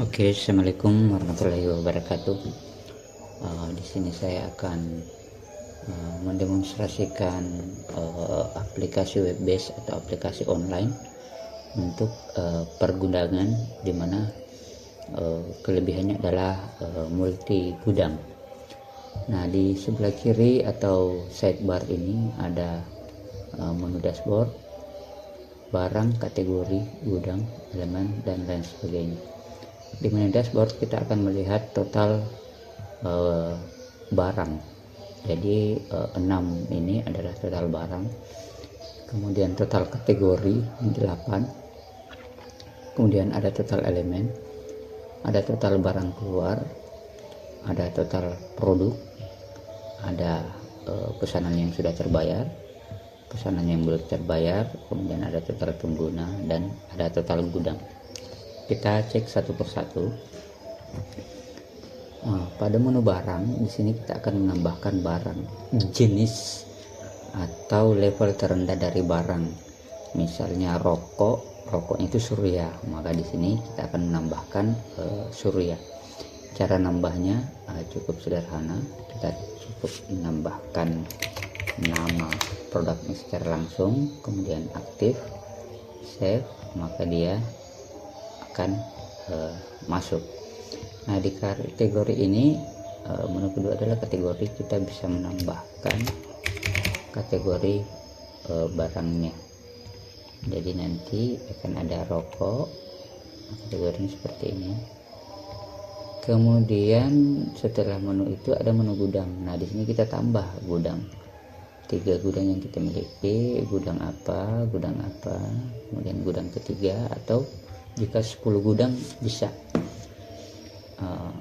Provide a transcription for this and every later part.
Oke, assalamualaikum warahmatullahi wabarakatuh. Di sini saya akan mendemonstrasikan aplikasi web based atau aplikasi online untuk pergudangan, di mana kelebihannya adalah multi gudang. Nah, di sebelah kiri atau sidebar ini ada menu dashboard, barang, kategori, gudang, elemen, dan lain sebagainya. Di menu dashboard kita akan melihat total barang. Jadi 6 ini adalah total barang, kemudian total kategori 8, kemudian ada total elemen, ada total barang keluar, ada total produk, ada pesanan yang sudah terbayar, pesanan yang belum terbayar, kemudian ada total pengguna, dan ada total gudang. Kita cek satu persatu. Pada menu barang, di sini kita akan menambahkan barang, jenis atau level terendah dari barang. Misalnya rokoknya itu surya, maka di sini kita akan menambahkan surya. Cara nambahnya cukup sederhana, kita cukup menambahkan nama produknya secara langsung, kemudian aktif, save, maka dia akan masuk. Nah, di kategori ini menu kedua adalah kategori. Kita bisa menambahkan kategori barangnya. Jadi nanti akan ada rokok, kategorinya seperti ini. Kemudian setelah menu itu ada menu gudang. Nah, di sini kita tambah gudang, 3 gudang yang kita miliki, gudang apa, kemudian gudang ketiga, atau jika 10 gudang bisa.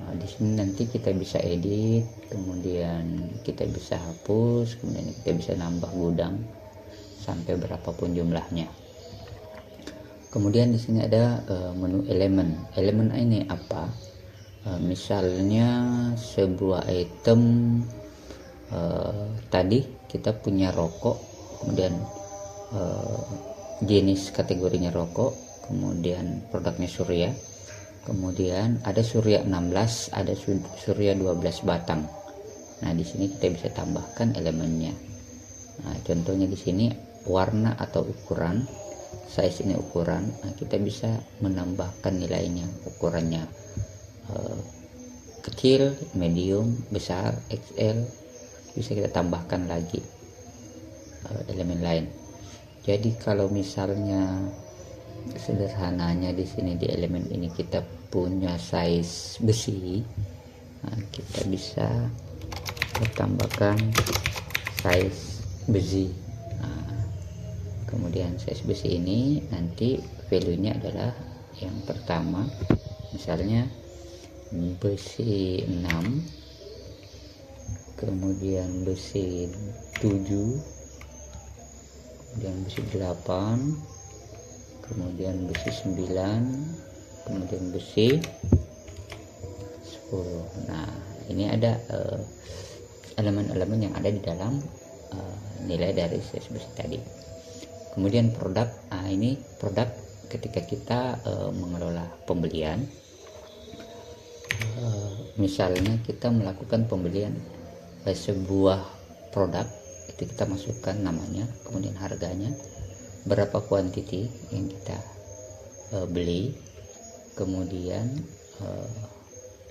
Di sini nanti kita bisa edit, kemudian kita bisa hapus, kemudian kita bisa nambah gudang sampai berapapun jumlahnya. Kemudian di sini ada menu elemen. Elemen ini apa? Misalnya sebuah item tadi kita punya rokok, kemudian jenis kategorinya rokok, kemudian produknya surya, kemudian ada surya 16, ada surya 12 batang. Nah, di sini kita bisa tambahkan elemennya. Nah, contohnya di sini warna atau ukuran, size ini ukuran. Nah, kita bisa menambahkan nilainya, ukurannya kecil, medium, besar, XL. Bisa kita tambahkan lagi elemen lain. Jadi kalau misalnya sederhananya di sini di elemen ini kita punya size besi, nah, kita bisa tambahkan size besi. Nah, kemudian size besi ini nanti value-nya adalah yang pertama, misalnya besi 6, kemudian besi 7, kemudian besi 8, kemudian besi 9, kemudian besi 10. Nah, ini ada elemen-elemen yang ada di dalam nilai dari size besi tadi. Kemudian produk. Nah, ini produk ketika kita mengelola pembelian. Misalnya kita melakukan pembelian sebuah produk, itu kita masukkan namanya, kemudian harganya, berapa kuantiti yang kita beli, kemudian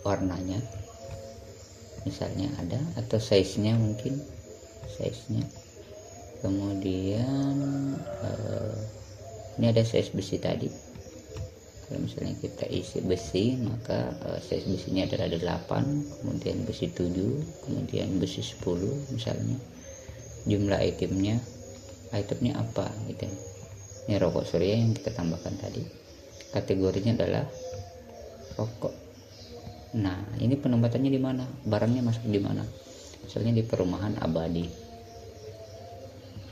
warnanya misalnya ada, atau size-nya, mungkin size-nya, kemudian ini ada size besi tadi. Kalau misalnya kita isi besi, maka size besinya adalah 8, kemudian besi 7, kemudian besi 10 misalnya. Jumlah itemnya apa gitu. Ini rokok surya yang kita tambahkan tadi. Kategorinya adalah rokok. Nah, ini penempatannya di mana? Barangnya masuk di mana? Misalnya di perumahan Abadi.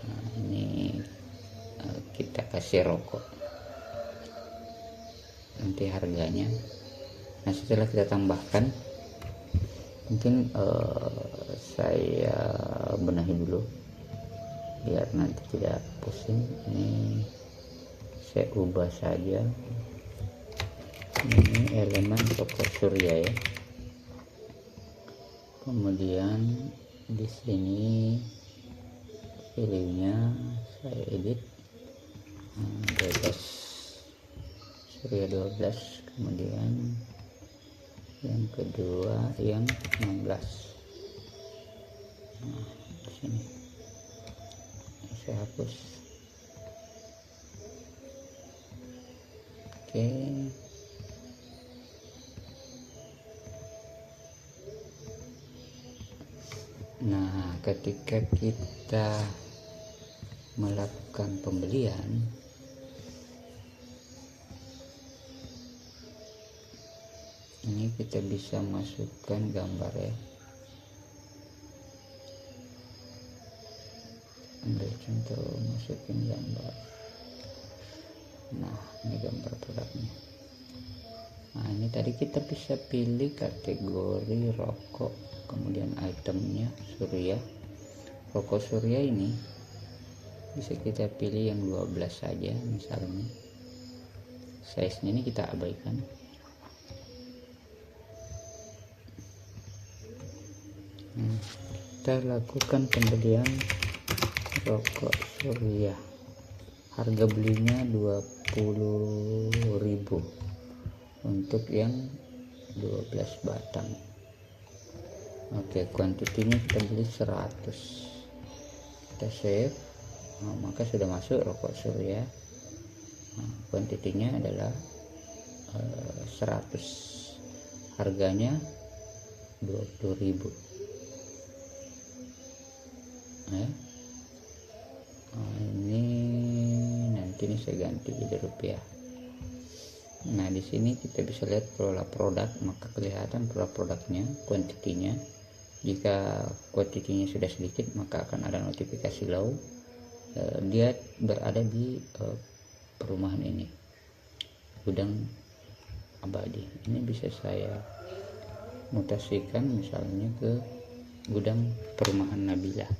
Nah, ini kita kasih rokok. Nanti harganya. Nah, setelah kita tambahkan, mungkin saya benahi dulu biar nanti tidak pusing. Ini saya ubah saja, ini elemen rokok surya ya. Kemudian di sini pilihnya saya edit 12 surya 12, kemudian yang kedua yang 16. Nah, di sini saya hapus. Oke. Nah, ketika kita melakukan pembelian, ini kita bisa masukkan gambar ya. Ambil contoh, masukin gambar. Nah, ini gambar produknya. Nah, ini tadi kita bisa pilih kategori rokok, kemudian itemnya surya. Rokok surya ini bisa kita pilih yang 12 saja misalnya. Size nya ini kita abaikan. Nah, kita lakukan pembelian rokok surya. Harga belinya 20.000 untuk yang 12 batang. Oke, kuantitinya kita beli 100. Kita save. Nah, maka sudah masuk rokok surya. Nah, kuantitinya adalah 100. Harganya 20.000. Nah, ini nanti ini saya ganti jadi rupiah. Nah, di sini kita bisa lihat kelola produk, maka kelihatan kelola produknya, kuantitinya. Jika kuantitinya sudah sedikit, maka akan ada notifikasi low. Dia berada di perumahan ini, gudang abadi. Ini bisa saya mutasikan misalnya ke gudang perumahan Nabila.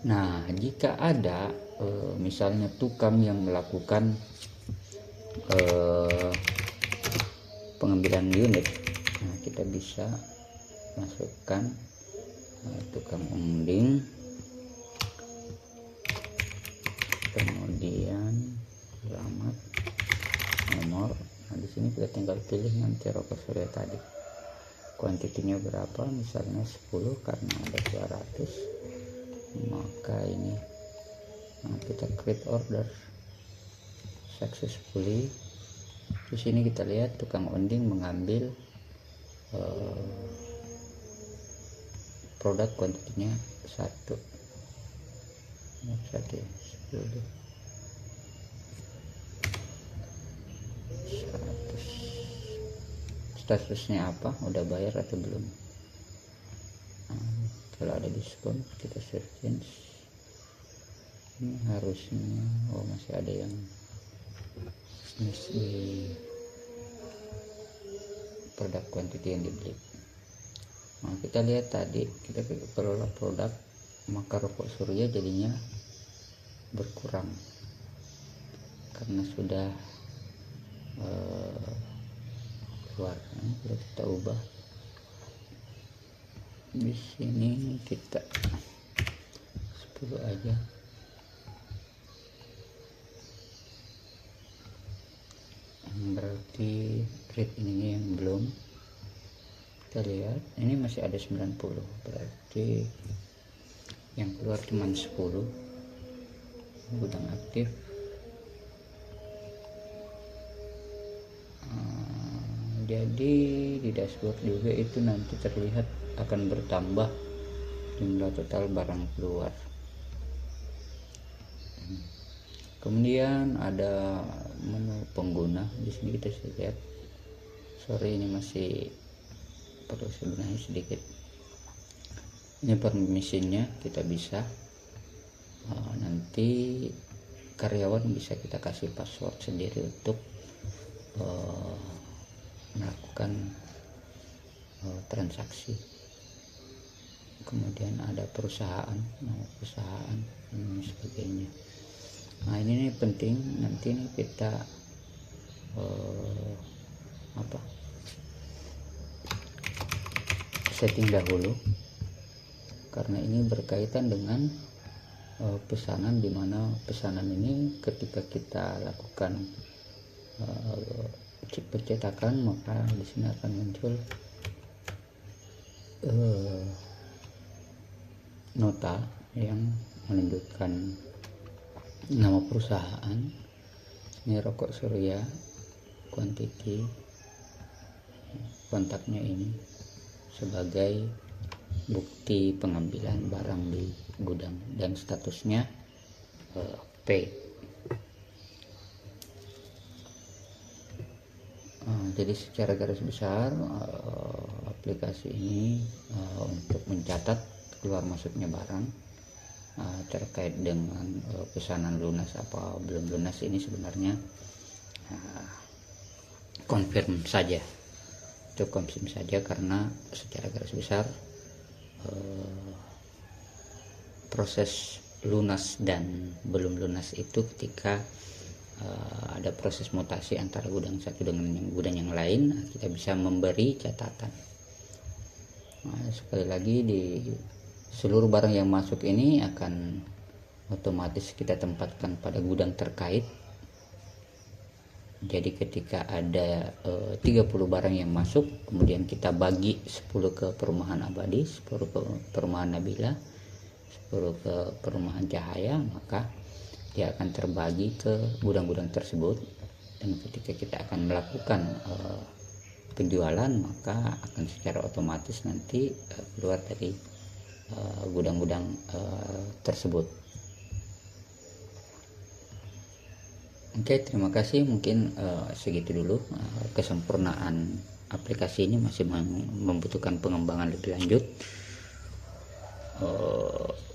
Nah, jika ada misalnya tukang yang melakukan pengambilan unit, nah kita bisa masukkan tukang unding, kemudian alamat, nomor. Nah, di sini kita tinggal pilih nanti rokok surya tadi, kuantitinya berapa, misalnya 10 karena ada 200, maka ini kita create order successfully. Di sini kita lihat tukang unding mengambil produk kuantitinya 1 10. Statusnya apa, udah bayar atau belum. Nah, kalau ada diskon kita save change. Ini harusnya masih ada yang miss di produk quantity yang dibeli. Nah, kita lihat tadi kita kelola produk, maka rokok surya jadinya berkurang karena sudah keluar. Nah, kita ubah di sini, kita 10 aja. Berarti rate ini yang belum. Kita lihat ini masih ada 90, berarti yang keluar cuma 10. Gudang aktif. Jadi di dashboard juga itu nanti terlihat akan bertambah jumlah total barang keluar. Kemudian ada menu pengguna. Di sini kita bisa lihat, sorry ini masih perlu sebenarnya sedikit. Ini permisinya kita bisa nanti karyawan bisa kita kasih password sendiri untuk melakukan transaksi. Kemudian ada perusahaan, nama perusahaan dan sebagainya. Nah ini nih penting, nanti nih kita setting dahulu, karena ini berkaitan dengan pesanan, dimana pesanan ini ketika kita lakukan percetakan, maka di sini akan muncul nota yang menunjukkan nama perusahaan. Ini Rokok Surya, quantity, kontaknya ini sebagai bukti pengambilan barang di gudang, dan statusnya paid. Jadi secara garis besar aplikasi ini untuk mencatat keluar masuknya barang terkait dengan pesanan lunas apa belum lunas, ini sebenarnya confirm saja, itu confirm saja, karena secara garis besar proses lunas dan belum lunas itu ketika ada proses mutasi antara gudang satu dengan gudang yang lain, kita bisa memberi catatan. Nah, sekali lagi, di seluruh barang yang masuk ini akan otomatis kita tempatkan pada gudang terkait. Jadi ketika ada 30 barang yang masuk, kemudian kita bagi 10 ke perumahan Abadi, 10 ke perumahan Nabila, 10 ke perumahan Cahaya, maka dia akan terbagi ke gudang-gudang tersebut. Dan ketika kita akan melakukan penjualan, maka akan secara otomatis nanti keluar dari gudang-gudang tersebut. Oke, terima kasih. Mungkin segitu dulu. Kesempurnaan aplikasi ini masih membutuhkan pengembangan lebih lanjut.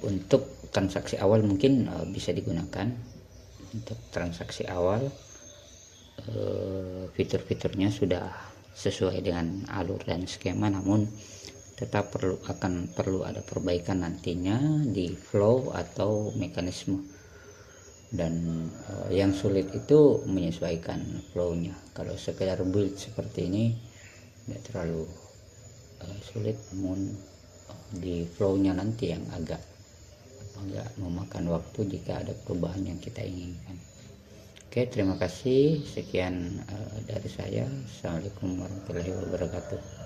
Untuk transaksi awal mungkin bisa digunakan. Untuk transaksi awal fitur-fiturnya sudah sesuai dengan alur dan skema, namun tetap perlu ada perbaikan nantinya di flow atau mekanisme. Dan yang sulit itu menyesuaikan flow-nya. Kalau sekedar build seperti ini tidak terlalu sulit, namun di flow-nya nanti yang agak memakan waktu jika ada perubahan yang kita inginkan. Oke, terima kasih. Sekian dari saya. Assalamualaikum warahmatullahi wabarakatuh.